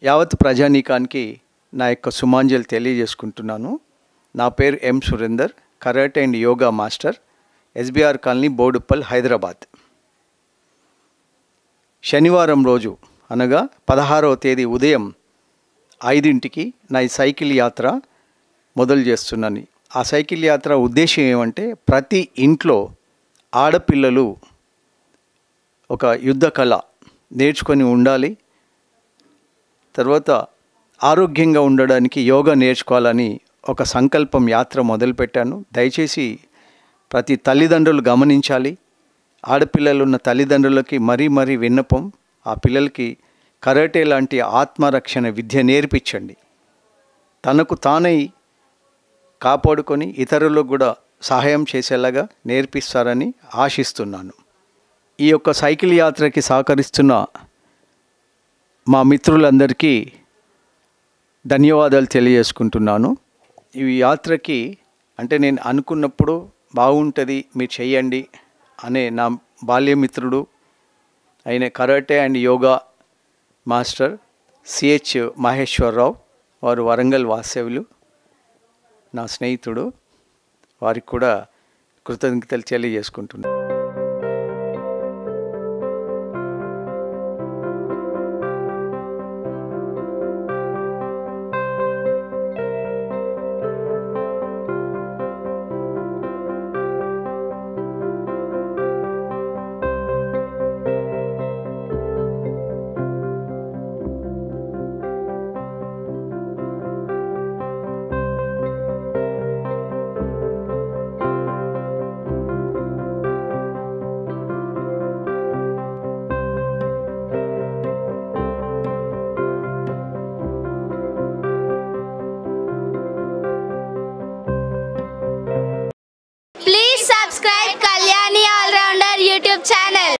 యావత్ ప్రజానీకానికి నా యొక్క సుమాంజలి తెలియజేసుకుంటున్నాను. నా పేరు M Surender, karate and yoga master, SBR colony, Boduppal, Hyderabad. శనివారం రోజు అనగా 16వ తేదీ ఉదయం 5ంటికి నా ఈ సైకిల్ యాత్ర మొదలు చేస్తున్నాను. ఆ సైకిల్ యాత్ర ఉద్దేశం ఏమంటే, ప్రతి ఇంట్లో ఆడపిల్లలు ఒక యుద్ధ కళ నేర్చుకొని ఉండాలి, తర్వాత ఆరోగ్యంగా ఉండడానికి యోగా నేర్చుకోవాలని ఒక సంకల్పం యాత్ర మొదలుపెట్టాను. దయచేసి ప్రతి తల్లిదండ్రులు గమనించాలి. ఆడపిల్లలు ఉన్న తల్లిదండ్రులకి మరీ విన్నపం, ఆ పిల్లలకి కరాటే లాంటి ఆత్మరక్షణ విద్య నేర్పించండి. తనకు తానై కాపాడుకొని ఇతరులకు కూడా సహాయం చేసేలాగా నేర్పిస్తారని ఆశిస్తున్నాను. ఈ యొక్క సైకిల్ యాత్రకి సహకరిస్తున్న మా మిత్రులందరికీ ధన్యవాదాలు తెలియజేసుకుంటున్నాను. ఈ యాత్రకి అంటే నేను అనుకున్నప్పుడు బాగుంటుంది, మీరు చెయ్యండి అనే నా బాల్యమిత్రుడు అయిన karate and yoga master Ch Maheswararao, వారు వరంగల్ వాస్తవ్యులు, నా స్నేహితుడు. వారికి కూడా కృతజ్ఞతలు తెలియజేసుకుంటున్నాను.